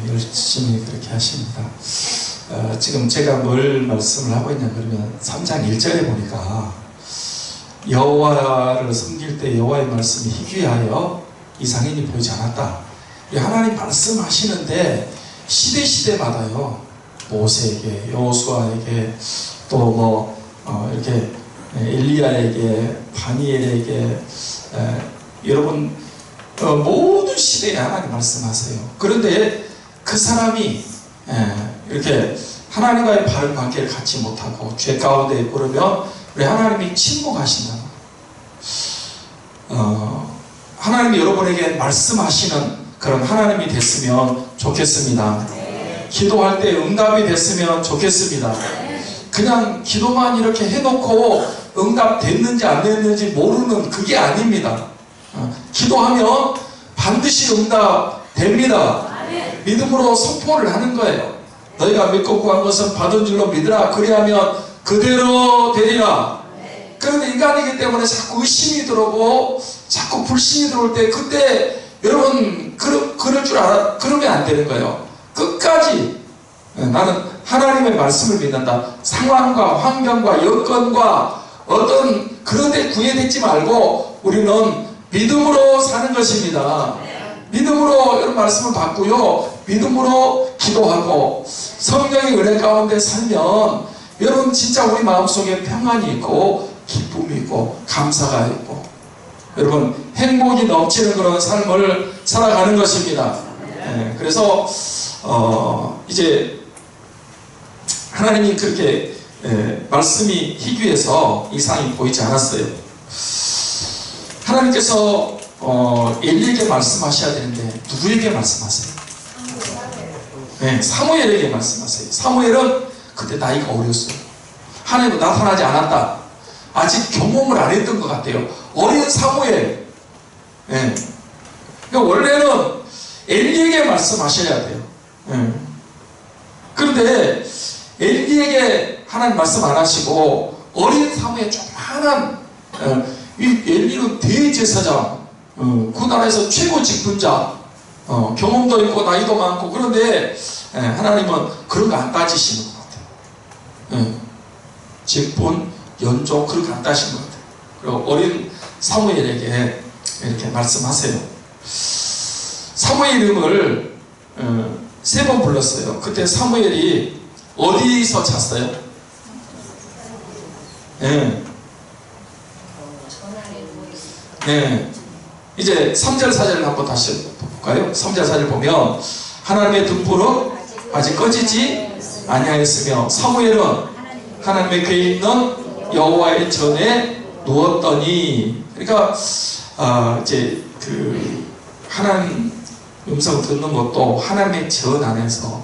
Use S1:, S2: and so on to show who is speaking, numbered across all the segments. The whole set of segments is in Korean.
S1: 열심히 그렇게 하십니다. 지금 제가 뭘 말씀을 하고 있냐 그러면 3장 1절에 보니까 여호와를 섬길 때 여호와의 말씀이 희귀하여 이상인이 보이지 않았다. 하나님 말씀하시는데 시대마다요, 모세에게, 여호수아에게, 또 뭐 이렇게 엘리야에게, 다니엘에게, 여러분 모든 시대에 하나님 말씀하세요. 그런데 그 사람이 이렇게 하나님과의 바른 관계를 갖지 못하고 죄 가운데 있고 그러면 왜 하나님이 침묵하신다? 하나님이 여러분에게 말씀하시는 그런 하나님이 됐으면 좋겠습니다. 기도할 때 응답이 됐으면 좋겠습니다. 그냥 기도만 이렇게 해놓고 응답 됐는지 안 됐는지 모르는 그게 아닙니다. 기도하면 반드시 응답 됩니다. 믿음으로 선포를 하는 거예요. 너희가 믿고 구한 것은 받은 줄로 믿으라. 그리하면 그대로 되리라. 그런데 인간이기 때문에 자꾸 의심이 들어오고 자꾸 불신이 들어올 때, 그때 여러분 그럴 줄 알아, 그러면 안 되는 거예요. 끝까지 나는 하나님의 말씀을 믿는다. 상황과 환경과 여건과 어떤 그런 데 구애되지 말고 우리는 믿음으로 사는 것입니다. 믿음으로 이런 말씀을 받고요, 믿음으로 기도하고 성령의 은혜 가운데 살면 여러분 진짜 우리 마음속에 평안이 있고 기쁨이 있고 감사가 있고 여러분 행복이 넘치는 그런 삶을 살아가는 것입니다. 그래서 이제 하나님이 그렇게 말씀이 희귀해서 이상이 보이지 않았어요. 하나님께서 엘리에게 말씀하셔야 되는데 누구에게 말씀하세요? 사무엘에게 말씀하세요. 사무엘은 그때 나이가 어렸어요. 하나님은 나타나지 않았다. 아직 경험을 안 했던 것 같아요. 어린 사무엘. 그러니까 원래는 엘리에게 말씀하셔야 돼요. 그런데 엘리에게 하나님 말씀 안 하시고 어린 사무엘 조그만한 이 엘리는 대제사장, 그 나라에서 최고 직분자, 경험도 있고 나이도 많고, 그런데 하나님은 그런 거 안 따지시는 것 같아요. 직분, 연종 그런 거 안 따지는 것 같아요. 그리고 어린 사무엘에게 이렇게 말씀하세요. 사무엘 이름을 3번 불렀어요. 그때 사무엘이 어디서 잤어요? 이제 3절 4절을 한번 다시 볼까요? 3절 4절 보면 하나님의 등불은 아직 꺼지지 아니하였으며 사무엘은 하나님의 궤에 있는 여호와의 전에 누웠더니, 그러니까 이제 그 하나님 음성 듣는 것도 하나님의 전 안에서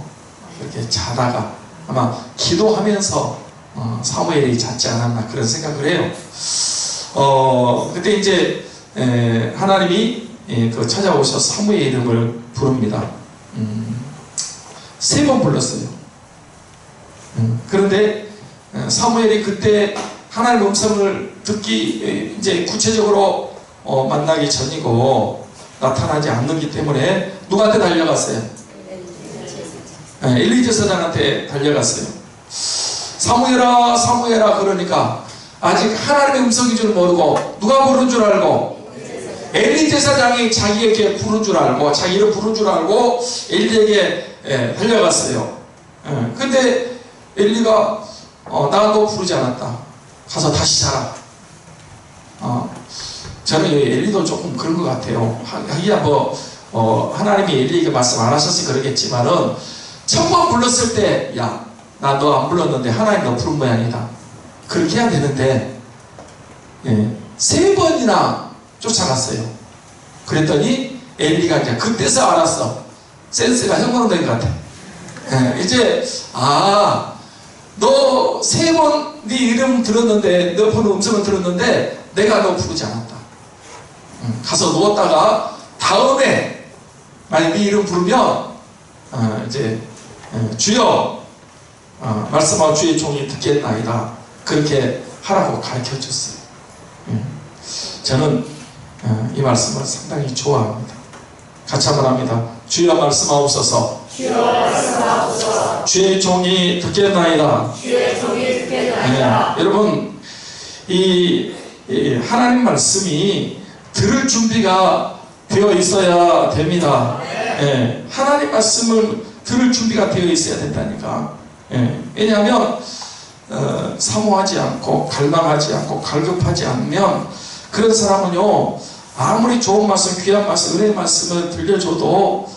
S1: 이렇게 자다가 아마 기도하면서 사무엘이 잤지 않았나 그런 생각을 해요. 그때 이제 하나님이 그 찾아오셔서 사무엘 이름을 부릅니다. 3번 불렀어요. 그런데 사무엘이 그때 하나님 음성을 듣기 이제 구체적으로 만나기 전이고 나타나지 않는기 때문에 누구한테 달려갔어요? 엘리 제사장한테 달려갔어요. 사무엘아 사무엘아. 그러니까 아직 하나님의 음성인 줄 모르고 누가 부른 줄 알고 엘리 제사장이 자기에게 부른 줄 알고 자기 이름 부른 줄 알고 엘리에게 달려갔어요. 근데 엘리가 나 너 부르지 않았다. 가서 다시 자라. 저는 엘리도 조금 그런 것 같아요. 하기야 하나님이 엘리에게 말씀 안 하셔서 그러겠지만은 첫 번 불렀을 때 야 나 너 안 불렀는데 하나님 너 부른 모양이다. 그렇게 해야 되는데 3번이나 쫓아갔어요. 그랬더니 엘리가 이제 그때서 알았어. 센스가 형성된 것 같아. 이제 너 3번 네 이름 들었는데, 너 부르는 음성을 들었는데 내가 너 부르지 않았다. 가서 누웠다가 다음에 만약 네 이름 부르면 이제 주여 말씀하고 주의 종이 듣겠나이다. 그렇게 하라고 가르쳐줬어요. 저는 이 말씀을 상당히 좋아합니다. 같이 한번 합니다. 주여 말씀하옵소서. 주의 종이 듣겠나이다. 네, 여러분 이 하나님 말씀이 들을 준비가 되어 있어야 됩니다. 네, 하나님 말씀을 들을 준비가 되어 있어야 된다니까. 네, 왜냐하면 사모하지 않고 갈망하지 않고 갈급하지 않으면 그런 사람은요, 아무리 좋은 말씀, 귀한 말씀, 은혜의 말씀을 들려줘도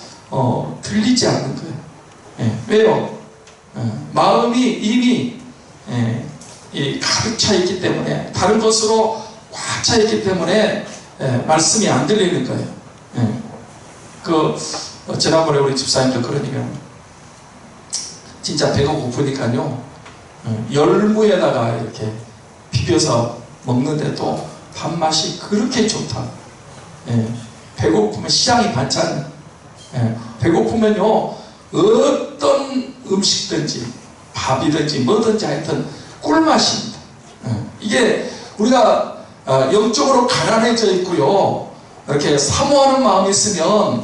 S1: 들리지 않는 거예요. 예, 왜요? 마음이 이미 가득 차 있기 때문에, 다른 것으로 꽉 차 있기 때문에 말씀이 안 들리는 거예요. 지난번에 우리 집사님도 그러니까 진짜 배가 고프니까요, 열무에다가 이렇게 비벼서 먹는데도 밥맛이 그렇게 좋다. 배고프면 시장이 반찬. 배고프면요, 어떤 음식든지 밥이든지 뭐든지 하여튼 꿀맛입니다. 이게 우리가 영적으로 가난해져 있고요, 이렇게 사모하는 마음이 있으면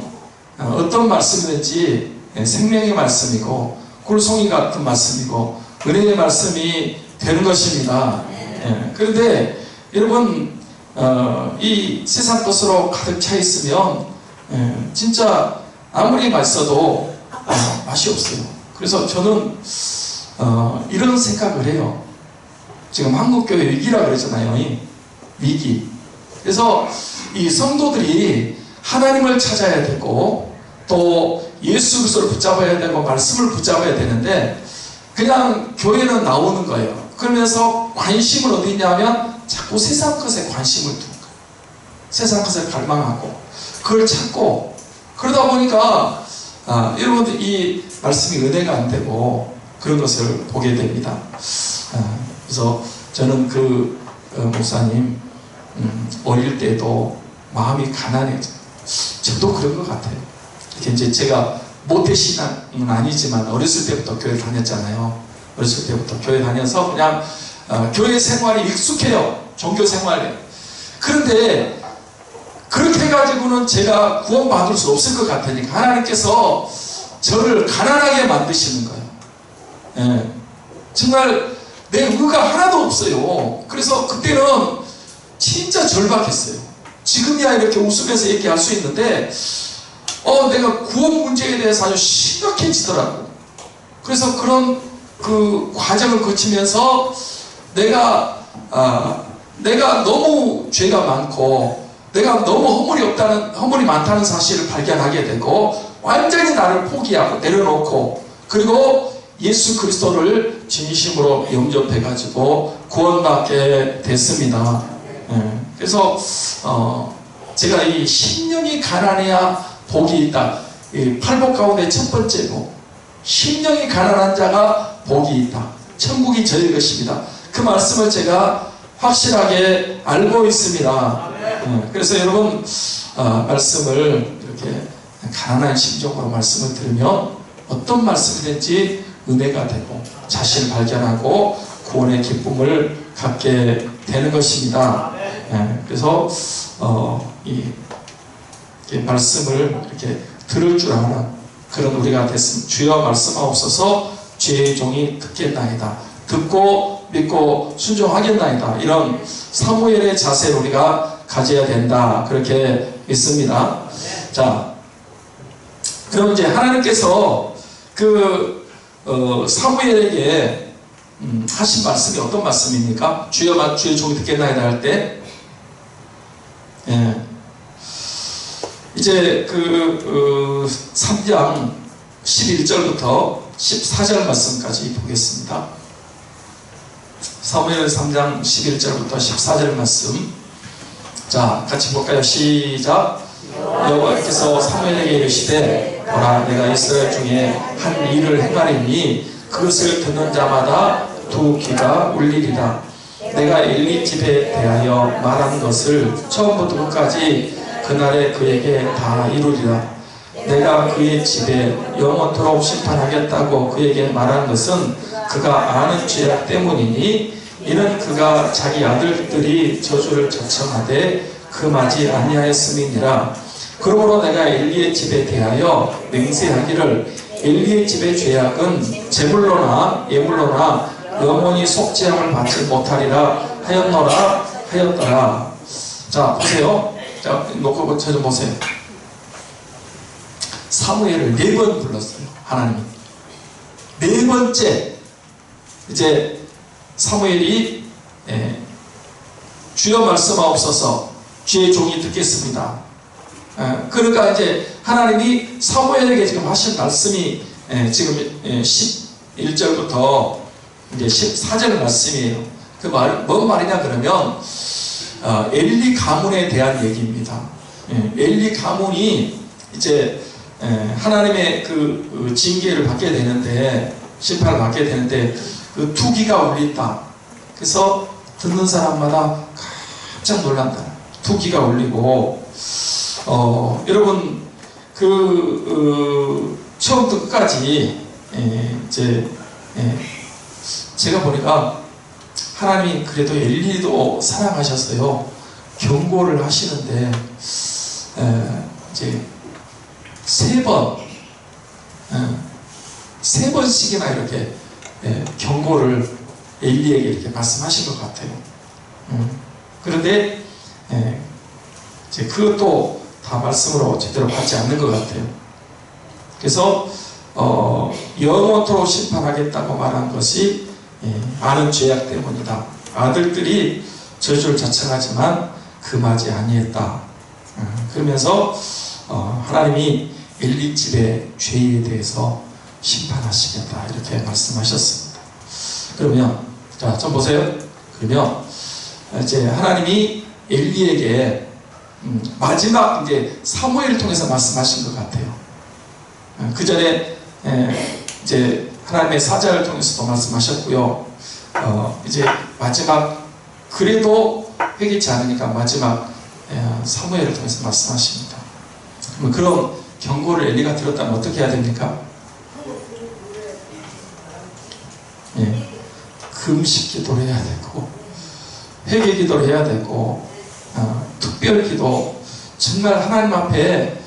S1: 어떤 말씀이든지 생명의 말씀이고 꿀송이 같은 말씀이고 은혜의 말씀이 되는 것입니다. 그런데 여러분, 이 세상 것으로 가득 차 있으면 진짜 아무리 맛있어도 맛이 없어요. 그래서 저는 이런 생각을 해요. 지금 한국교회 위기라 그러잖아요. 이 위기. 그래서 이 성도들이 하나님을 찾아야 되고 또 예수 그리스도를 붙잡아야 되고 말씀을 붙잡아야 되는데 그냥 교회는 나오는 거예요. 그러면서 관심을 어디 있냐면 자꾸 세상 것에 관심을 두는 거예요. 세상 것을 갈망하고 그걸 찾고, 그러다 보니까 여러분들 이 말씀이 은혜가 안 되고 그런 것을 보게 됩니다. 그래서 저는 목사님 어릴 때도 마음이 가난해져. 저도 그런 것 같아요. 이렇게 이제 제가 모태신앙은 아니지만 어렸을 때부터 교회 다녔잖아요. 어렸을 때부터 교회 다녀서 그냥 교회 생활이 익숙해요. 종교 생활에. 그런데 그렇게 해가지고는 제가 구원받을 수 없을 것 같으니까 하나님께서 저를 가난하게 만드시는 거예요. 정말 내 의가 하나도 없어요. 그래서 그때는 진짜 절박했어요. 지금이야 이렇게 웃으면서 얘기할 수 있는데 내가 구원 문제에 대해서 아주 심각해지더라고. 그래서 그런 그 과정을 거치면서 내가 너무 죄가 많고 내가 너무 허물이 많다는 사실을 발견하게 되고 완전히 나를 포기하고 내려놓고 그리고 예수 그리스도를 진심으로 영접해가지고 구원받게 됐습니다. 그래서 제가 이 심령이 가난해야 복이 있다. 이 팔복 가운데 첫 번째고, 심령이 가난한 자가 복이 있다. 천국이 저의 것입니다. 그 말씀을 제가 확실하게 알고 있습니다. 그래서 여러분 말씀을 이렇게 가난한 심정으로 말씀을 들으면 어떤 말씀이든지 은혜가 되고 자신을 발견하고 구원의 기쁨을 갖게 되는 것입니다. 그래서 이 말씀을 이렇게 들을 줄 아는 그런 우리가 됐으면, 주여 말씀하옵소서, 주의 종이 듣겠나이다. 듣고 믿고 순종하겠나이다. 이런 사무엘의 자세를 우리가 가져야 된다. 그렇게 믿습니다. 자, 그럼 이제 하나님께서 사무엘에게 하신 말씀이 어떤 말씀입니까? 주여 종이 듣겠나이다 할 때, 이제 3장 11절부터 14절 말씀까지 보겠습니다. 사무엘 3장 11절부터 14절 말씀. 자, 같이 볼까요? 시작. 여호와께서 사무엘에게 이르시되, 보라, 내가 이스라엘 중에 한 일을 행하리니 그것을 듣는 자마다 두 귀가 울리리라. 내가 엘리 집에 대하여 말한 것을 처음부터 끝까지 그날에 그에게 다 이루리라. 내가 그의 집에 영원토록 심판하겠다고 그에게 말한 것은 그가 아는 죄악 때문이니, 이는 그가 자기 아들들이 저주를 저청하되 금하지 아니하였음이니라. 그러므로 내가 엘리의 집에 대하여 맹세하기를 엘리의 집의 죄악은 제물로나 예물로나 영원히 속죄함을 받지 못하리라 하였더라. 자 보세요. 자 놓고 저 좀 보세요. 사무엘을 4번 불렀어요. 하나님이 4번째 이제 사무엘이 주여 말씀하옵소서 주의 종이 듣겠습니다. 그러니까 이제 하나님이 사무엘에게 지금 하신 말씀이 지금 11절부터 이제 14절 말씀이에요. 그 말, 뭔 말이냐 그러면 엘리 가문에 대한 얘기입니다. 엘리 가문이 이제 하나님의 그 징계를 받게 되는데, 심판을 받게 되는데 그 투기가 울린다. 그래서 듣는 사람마다 깜짝 놀란다. 투기가 울리고 여러분 처음부터 끝까지 제가 보니까 하나님이 그래도 엘리도 사랑하셨어요. 경고를 하시는데 이제 3번씩이나 이렇게 경고를 엘리에게 이렇게 말씀하신 것 같아요. 그런데 이제 그것도 다 말씀으로 제대로 받지 않는 것 같아요. 그래서 영원토록 심판하겠다고 말한 것이 아는 죄악 때문이다. 아들들이 저주를 자청하지만 금하지 아니했다. 그러면서 하나님이 엘리 집의 죄에 대해서 심판하시겠다 이렇게 말씀하셨습니다. 그러면 자, 좀 보세요. 그러면 이제 하나님이 엘리에게 마지막 이제 사무엘을 통해서 말씀하신 것 같아요. 그 전에 이제 하나님의 사자를 통해서도 말씀하셨고요. 이제 마지막 그래도 회개치 않으니까 마지막 사무엘을 통해서 말씀하십니다. 그럼 경고를 엘리가 들었다면 어떻게 해야 됩니까? 금식 기도를 해야 되고 회개 기도를 해야 되고 특별 기도, 정말 하나님 앞에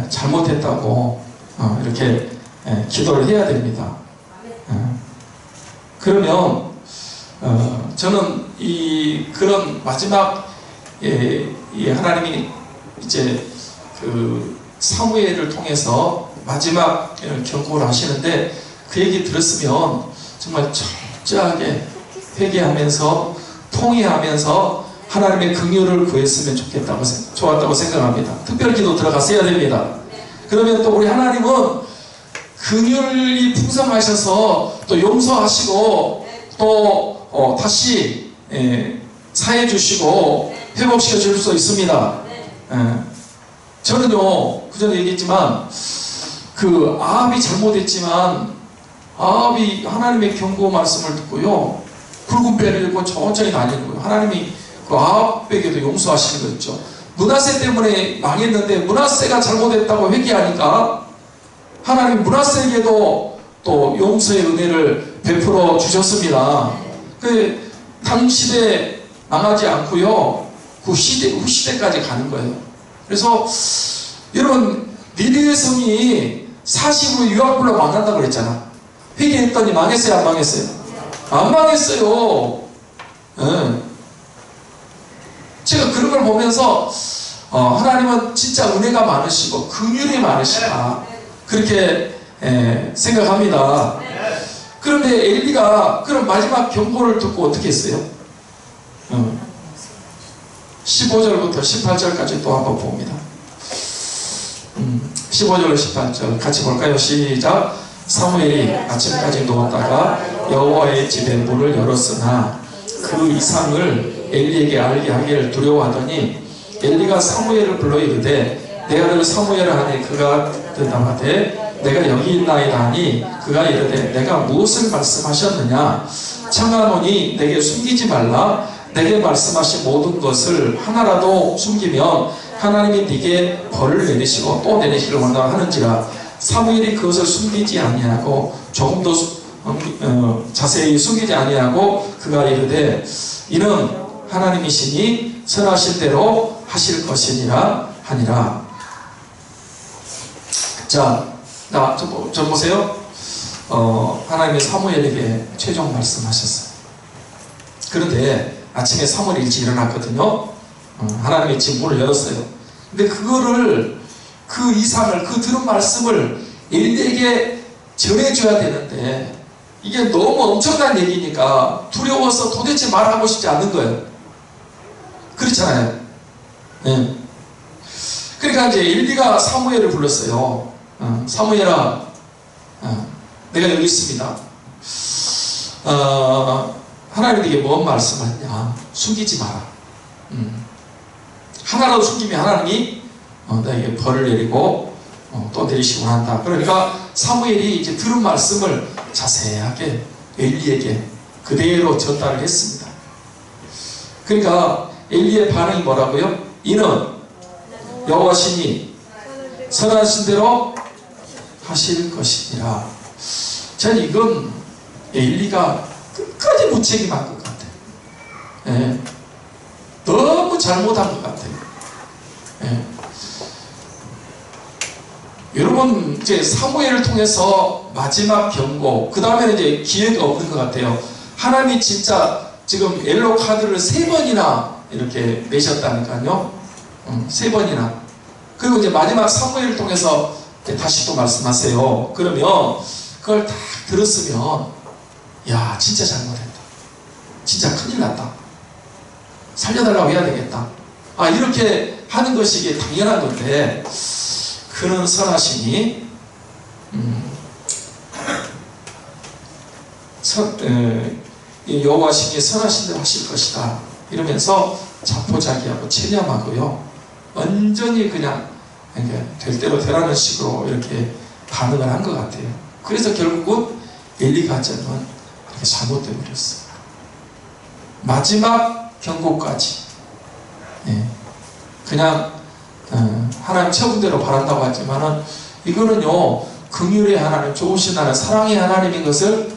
S1: 잘못했다고 이렇게 기도를 해야 됩니다. 그러면 저는 그런 마지막 이 하나님이 이제 그 사무엘을 통해서 마지막 경고를 하시는데 그 얘기 들었으면 정말 철저하게 회개하면서 통회하면서 하나님의 긍휼을 구했으면 좋았다고 생각합니다. 특별기도 들어가서 해야 됩니다. 그러면 또 우리 하나님은 긍휼이 풍성하셔서 또 용서하시고 또 다시 사해 주시고 회복시켜 줄 수 있습니다. 저는요, 그 전에 얘기했지만 그 아합이 잘못했지만 아합이 하나님의 경고 말씀을 듣고요, 붉은 배를 입고 천천히 다니는 거예요. 하나님이 그 아합에게도 용서하시는 거죠. 므낫세 때문에 망했는데 므낫세가 잘못했다고 회개하니까 하나님 므낫세에게도 또 용서의 은혜를 베풀어 주셨습니다. 그 당시대 망하지 않고요, 그 후시대까지 가는 거예요. 그래서 여러분, 니느웨 성이 40으로 유황불로 망한다고 그랬잖아. 회개했더니 망했어요, 안 망했어요? 안 망했어요. 제가 그런 걸 보면서 하나님은 진짜 은혜가 많으시고 긍휼이 많으시다, 그렇게 생각합니다. 그런데 엘리가 그런 마지막 경고를 듣고 어떻게 했어요? 15절부터 18절까지 또 한번 봅니다. 15절 18절 같이 볼까요? 시작. 사무엘이 아침까지 누웠다가 여호와의 집에 문을 열었으나 그 이상을 엘리에게 알게 하기를 두려워하더니 엘리가 사무엘을 불러 이르되 내 아들 사무엘아 하니 그가 대답하되 내가 여기 있나이다 하니 그가 이르되 내가 무엇을 말씀하셨느냐? 청하노니 내게 숨기지 말라. 내게 말씀하신 모든 것을 하나라도 숨기면 하나님이 네게 벌을 내리시고 또 내리시기를 원하는지라. 사무엘이 그것을 숨기지 아니하고 조금도 자세히 숨기지 아니하고 그가 이르되 이는 하나님이시니 선하신 대로 하실 것이니라 하니라. 자, 저 보세요. 하나님의 사무엘에게 최종 말씀하셨어요. 그런데 아침에 사무엘이 일찍 일어났거든요. 하나님의 집 문을 열었어요. 근데 그거를, 그 이상을, 그 들은 말씀을 엘리에게 전해줘야 되는데, 이게 너무 엄청난 얘기니까 두려워서 도대체 말하고 싶지 않는 거예요. 그렇잖아요. 네. 그러니까 이제 엘리가 사무엘을 불렀어요. 사무엘아, 내가 여기 있습니다. 하나님에게 뭔 말씀하냐? 숨기지 마라. 하나라도 숨기면 하나님이 나에게 벌을 내리고 또 내리시고 한다. 그러니까 사무엘이 이제 들은 말씀을 자세하게 엘리에게 그대로 전달을 했습니다. 그러니까 엘리의 반응이 뭐라고요? 이는 여호와시니 선하신 대로 하실 것이니라. 저는 이건 엘리가 끝까지 무책임한 것 같아요. 예. 너무 잘못한 것 같아요. 예. 여러분, 이제 사무엘을 통해서 마지막 경고, 그 다음에는 이제 기회가 없는 것 같아요. 하나님이 진짜 지금 옐로우 카드를 3번이나 이렇게 내셨다니까요. 3번이나. 그리고 이제 마지막 사무엘을 통해서 다시 또 말씀하세요. 그러면 그걸 다 들었으면, 야, 진짜 잘못했다. 진짜 큰일 났다. 살려달라고 해야 되겠다. 이렇게 하는 것이 이게 당연한 건데, 그는 선하시니 여호와시니 선하신 대로 하실 것이다. 이러면서 자포자기하고 체념하고요. 완전히 그냥 될 대로 되라는 식으로 이렇게 반응을 한 것 같아요. 그래서 결국은 엘리 가정은 이렇게 잘못되어 버렸어요. 마지막 경고까지 그냥 하나님 처분대로 바란다고 하지만은 이거는요, 긍휼의 하나님, 좋으신 하나님, 사랑의 하나님인 것을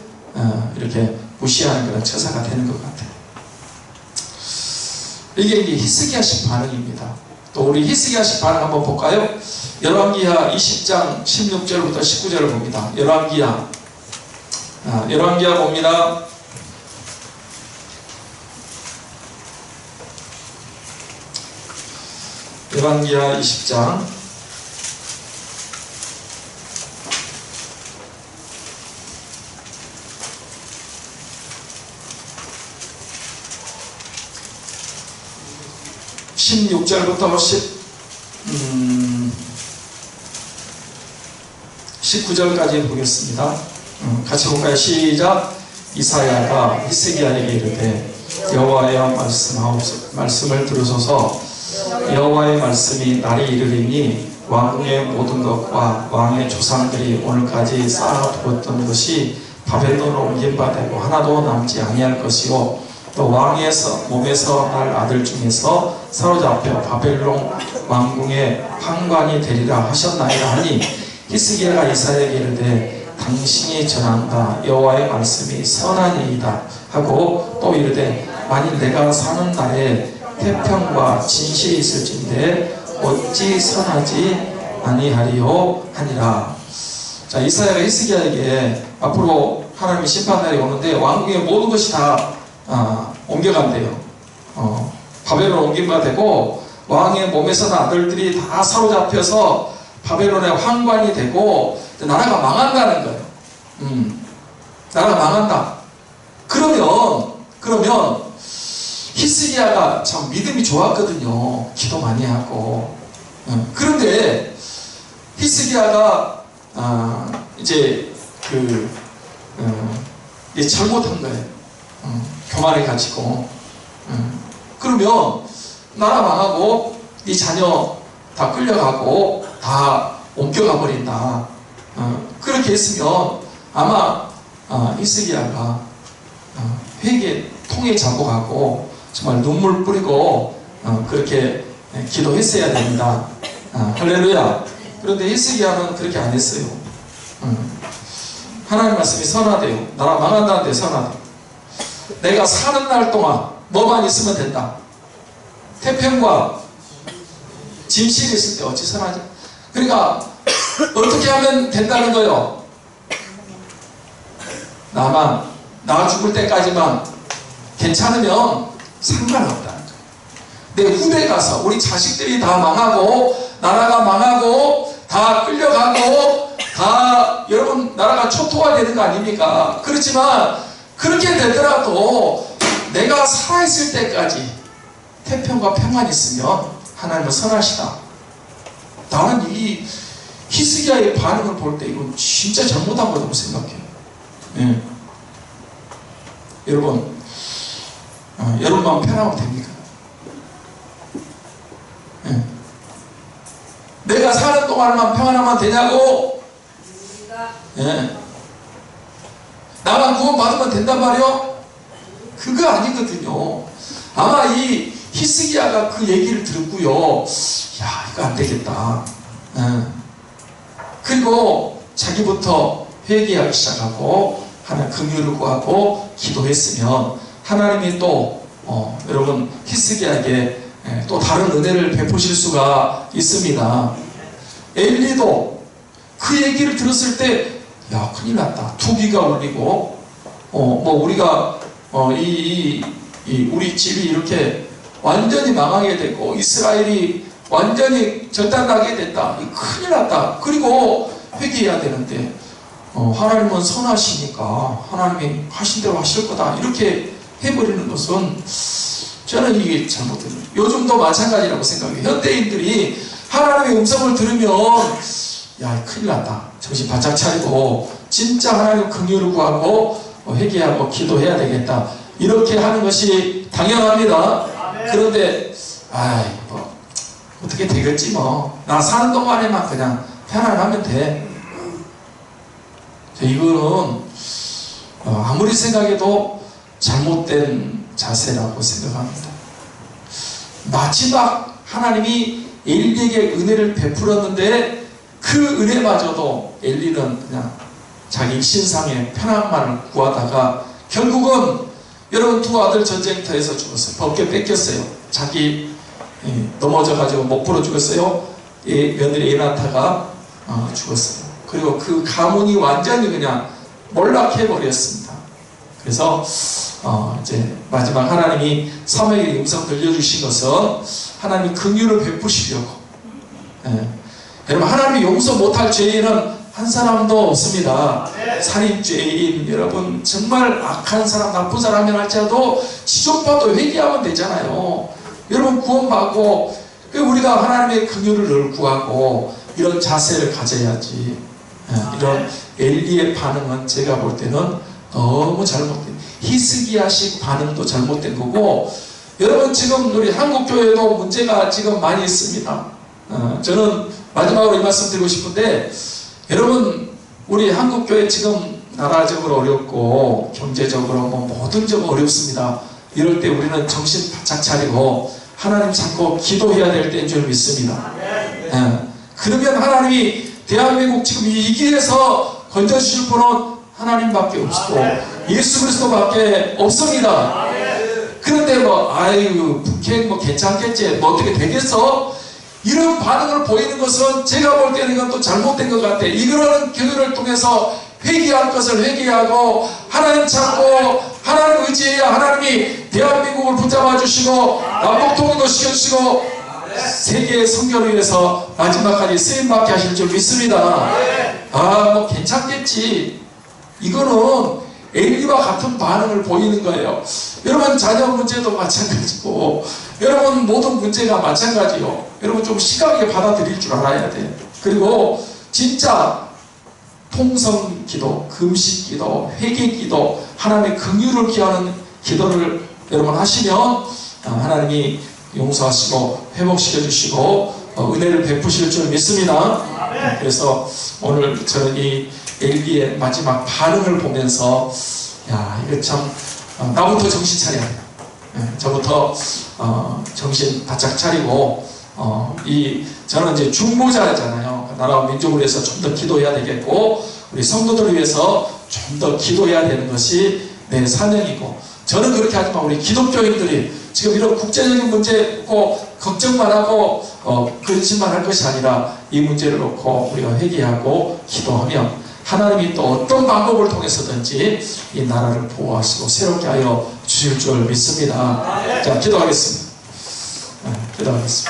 S1: 이렇게 무시하는 그런 처사가 되는 것 같아요. 이게 히스기야식 반응입니다. 또 우리 히스기야식 반응 한번 볼까요? 열왕기하 20장 16절부터 19절을 봅니다. 열왕기하 봅니다. 열왕기하 20장 16절부터 19절까지 보겠습니다. 같이 볼까요? 시작. 이사야가 히스기야에게 이르되 여호와의 말씀을 들으소서. 여호와의 말씀이 날이 이르리니 왕궁의 모든 것과 왕의 조상들이 오늘까지 쌓아두었던 것이 바벨론으로 옮긴 바 되고 하나도 남지 아니할 것이요, 또 왕의 몸에서 날 아들 중에서 사로잡혀 바벨론 왕궁의 판관이 되리라 하셨나이다 하니, 히스기야가 이사야에게 이르되 당신이 전한다. 여호와의 말씀이 선하니이다 하고 또 이르되 만일 내가 사는 날에 태평과 진실이 있을진데 어찌 선하지 아니하리요 하니라. 자, 이사야가 히스기야에게 앞으로 하나님의 심판날이 오는데 왕궁의 모든 것이 다 옮겨간대요. 바벨론 옮김바 되고 왕의 몸에서는 아들들이 다 사로잡혀서 바벨론의 황관이 되고 나라가 망한다는 거예요. 나라가 망한다. 그러면 히스기야가 참 믿음이 좋았거든요. 기도 많이 하고. 그런데 히스기야가 이제 잘못한 거예요. 교만을 가지고. 그러면 나라 망하고 이 자녀 다 끌려가고 다 옮겨가 버린다. 그렇게 했으면 아마 히스기야가 회개 통에 잡고 가고 정말 눈물 뿌리고 그렇게 기도했어야 됩니다. 할렐루야. 그런데 히스기야는 그렇게 안 했어요. 하나님 말씀이 선하대요. 나라 망한다는데 선하대. 내가 사는 날 동안 뭐만 있으면 된다. 태평과 진실이 있을 때 어찌 선하지? 그러니까 어떻게 하면 된다는 거요? 나 죽을 때까지만 괜찮으면 상관없다는 거예요. 내 후대 가서 우리 자식들이 다 망하고 나라가 망하고 다 끌려가고 다 여러분 나라가 초토화되는 거 아닙니까? 그렇지만 그렇게 되더라도 내가 살아있을 때까지 태평과 평안이 있으면 하나님은 선하시다. 나는 이 히스기야의 반응을 볼 때 이건 진짜 잘못한 거라고 생각해요. 예. 여러분 마음 편하면 됩니까? 예. 내가 사는 동안만 평안하면 되냐고? 예. 나만 구원받으면 된단 말이요? 그거 아니거든요. 아마 이 히스기야가 그 얘기를 듣고요, 야 이거 안 되겠다. 예. 그리고 자기부터 회개하기 시작하고 하나님 긍휼을 구하고 기도했으면 하나님이 또 여러분 히스기야에게 또 다른 은혜를 베푸실 수가 있습니다. 엘리도 그 얘기를 들었을 때 야 큰일 났다. 투기가 울리고 우리가 우리 집이 이렇게 완전히 망하게 되고 이스라엘이 완전히 절단나게 됐다. 큰일 났다. 그리고 회개해야 되는데 하나님은 선하시니까 하나님이 하신 대로 하실 거다. 이렇게 해버리는 것은 저는 이게 잘못된 요즘도 마찬가지라고 생각해요. 현대인들이 하나님의 음성을 들으면 야 큰일 났다. 정신 바짝 차리고 진짜 하나님 긍휼을 구하고 회개하고 기도해야 되겠다. 이렇게 하는 것이 당연합니다. 그런데 어떻게 되겠지 뭐. 나 사는 동안에만 그냥 편안하면 돼. 이거는 아무리 생각해도 잘못된 자세라고 생각합니다. 마지막 하나님이 엘리에게 은혜를 베풀었는데 그 은혜마저도 엘리는 그냥 자기 신상의 편안만을 구하다가 결국은 여러분 두 아들 전쟁터에서 죽었어요. 법궤 뺏겼어요. 자기 넘어져가지고 못 풀어 죽었어요. 며느리 에나타가 죽었어요. 그리고 그 가문이 완전히 그냥 몰락해버렸습니다. 그래서 이제 마지막 하나님이 사무엘에게 음성 들려주신 것은 하나님이 긍휼을 베푸시려고. 여러분 하나님이 용서 못할 죄인은 한 사람도 없습니다. 살인죄인 여러분 정말 악한 사람 나쁜 사람이 할지라도 지존파도 회개하면 되잖아요. 여러분 구원받고 우리가 하나님의 긍휼을 늘 구하고 이런 자세를 가져야지. 이런 엘리의 반응은 제가 볼 때는 너무 잘못된 히스기야식 반응도 잘못된 거고 여러분 지금 우리 한국교회도 문제가 지금 많이 있습니다. 저는 마지막으로 이 말씀 드리고 싶은데 여러분 우리 한국교회 지금 나라적으로 어렵고 경제적으로 모든 점 어렵습니다. 이럴 때 우리는 정신 바짝 차리고 하나님 찾고 기도해야 될 때인 줄 믿습니다. 그러면 하나님이 대한민국 지금 이 위기에서 건져주실 분은 하나님밖에 없고 예수 그리스도밖에 없습니다. 그런데 북핵 괜찮겠지 어떻게 되겠어? 이런 반응을 보이는 것은 제가 볼 때는 이건 또 잘못된 것 같아. 이거는 교회를 통해서 회개할 것을 회개하고 하나님 찾고 하나님 의지해야 하나님이 대한민국을 붙잡아 주시고 남북통일도 시켜주시고 세계의 선교를 위해서 마지막까지 쓰임받게 하실 줄 믿습니다. 괜찮겠지. 이거는 엘리와 같은 반응을 보이는 거예요. 여러분 자녀 문제도 마찬가지고 여러분 모든 문제가 마찬가지요. 여러분 좀 심각하게 받아들일 줄 알아야 돼. 그리고 진짜 통성 기도, 금식 기도, 회개 기도, 하나님의 긍휼을 기하는 기도를 여러분 하시면 하나님이 용서하시고 회복시켜 주시고 은혜를 베푸실 줄 믿습니다. 그래서 오늘 저는 이 엘리의 마지막 반응을 보면서 이거 참 나부터 정신 차려야 돼요. 저부터 정신 바짝 차리고 저는 이제 중보자잖아요. 나라와 민족을 위해서 좀 더 기도해야 되겠고 우리 성도들을 위해서 좀 더 기도해야 되는 것이 내 사명이고 저는 그렇게 하지만 우리 기독교인들이 지금 이런 국제적인 문제 꼭 걱정만 하고 그렇지만 할 것이 아니라 이 문제를 놓고 우리가 회개하고 기도하면 하나님이 또 어떤 방법을 통해서든지 이 나라를 보호하시고 새롭게 하여 주실 줄 믿습니다. 자, 기도하겠습니다. 기도하겠습니다.